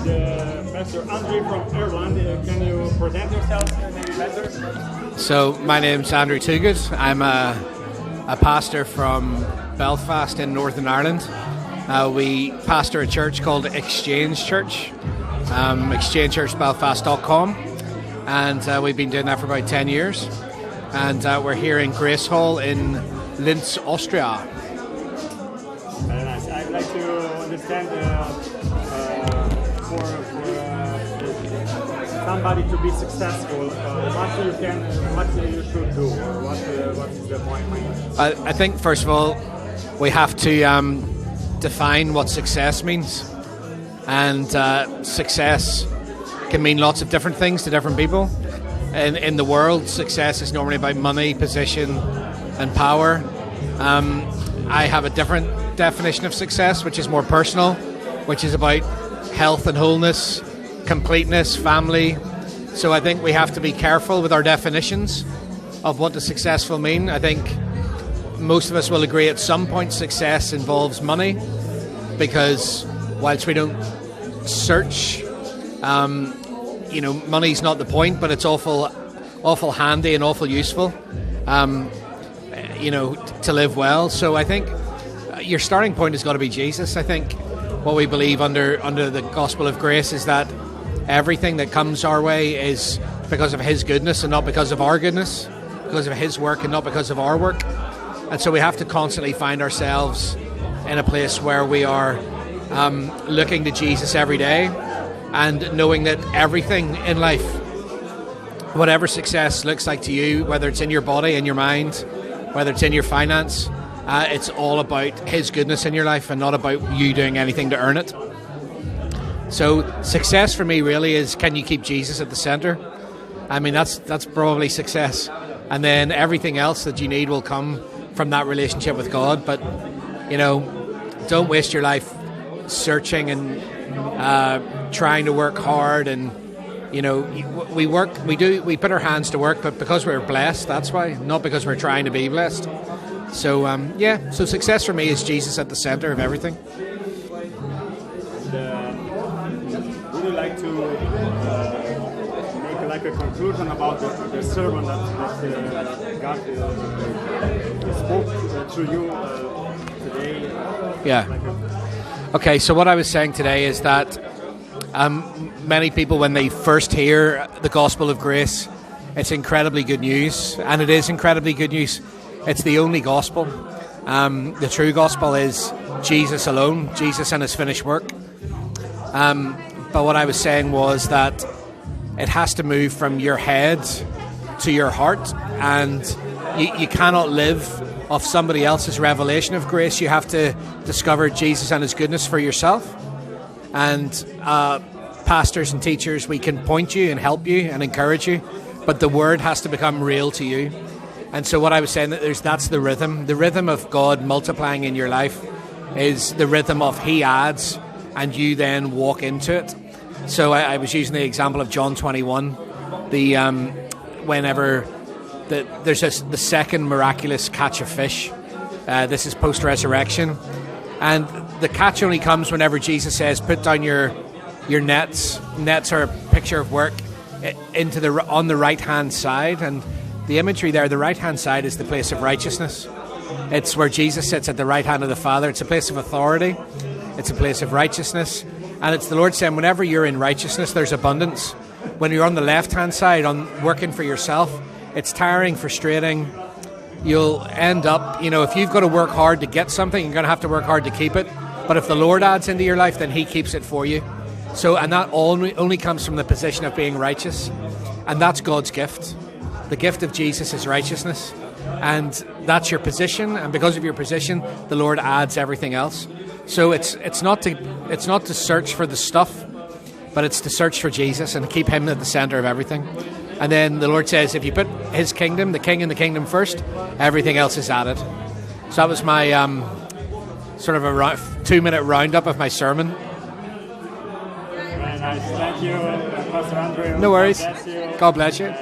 Pastor Andrew from Ireland. Can you present yourself maybe better? So my name's Andrew Toogood. I'm a pastor from Belfast in Northern Ireland. We pastor a church called Exchange Church, exchangechurchbelfast.com, and we've been doing that for about 10 years. And we're here in Grace Hall in Linz, Austria. Very nice. I'd like to understand for somebody to be successful, what you should do, or what is the point? I think first of all we have to define what success means, and success can mean lots of different things to different people. In the world, success is normally about money, position, and power. I have a different definition of success, which is more personal, which is about health and wholeness, completeness, family. So I think we have to be careful with our definitions of what does successful mean. I think most of us will agree at some point success involves money, because whilst we don't search, money's not the point, but it's awful handy and awful useful, to live well. So I think your starting point has got to be Jesus. I think what we believe under the gospel of grace is that everything that comes our way is because of His goodness and not because of our goodness, because of His work and not because of our work. And so we have to constantly find ourselves in a place where we are looking to Jesus every day and knowing that everything in life, whatever success looks like to you, whether it's in your body, in your mind, whether it's in your finance, it's all about His goodness in your life and not about you doing anything to earn it. So success for me really is, can you keep Jesus at the centre? I mean, that's probably success. And then everything else that you need will come from that relationship with God. But, don't waste your life searching and trying to work hard. And, we put our hands to work, but because we're blessed, that's why, not because we're trying to be blessed. So, so success for me is Jesus at the centre of everything. Would you like to make a conclusion about the sermon that God spoke to you today? Yeah. Okay, so what I was saying today is that many people, when they first hear the gospel of grace, it's incredibly good news, and it is incredibly good news. It's the only gospel. The true gospel is Jesus alone, Jesus and His finished work. But what I was saying was that it has to move from your head to your heart, and you cannot live off somebody else's revelation of grace. You have to discover Jesus and His goodness for yourself. And pastors and teachers, we can point you and help you and encourage you, but the word has to become real to you. And so what I was saying, that's the rhythm. The rhythm of God multiplying in your life is the rhythm of He adds, and you then walk into it. So I was using the example of John 21, whenever there's the second miraculous catch of fish. This is post-resurrection. And the catch only comes whenever Jesus says, put down your nets. Nets are a picture of work on the right-hand side. And the imagery there, the right-hand side is the place of righteousness. It's where Jesus sits at the right hand of the Father. It's a place of authority. It's a place of righteousness. And it's the Lord saying, whenever you're in righteousness, there's abundance. When you're on the left-hand side, on working for yourself, it's tiring, frustrating. You'll end up, if you've got to work hard to get something, you're going to have to work hard to keep it. But if the Lord adds into your life, then He keeps it for you. So, and that only comes from the position of being righteous. And that's God's gift. The gift of Jesus is righteousness. And that's your position. And because of your position, the Lord adds everything else. So it's not to search for the stuff, but it's to search for Jesus and keep Him at the centre of everything. And then the Lord says, if you put His kingdom, the King and the kingdom first, everything else is added. So that was my sort of a 2-minute roundup of my sermon. Very nice. Thank you, Pastor Andrew. No worries. God bless you. God bless you.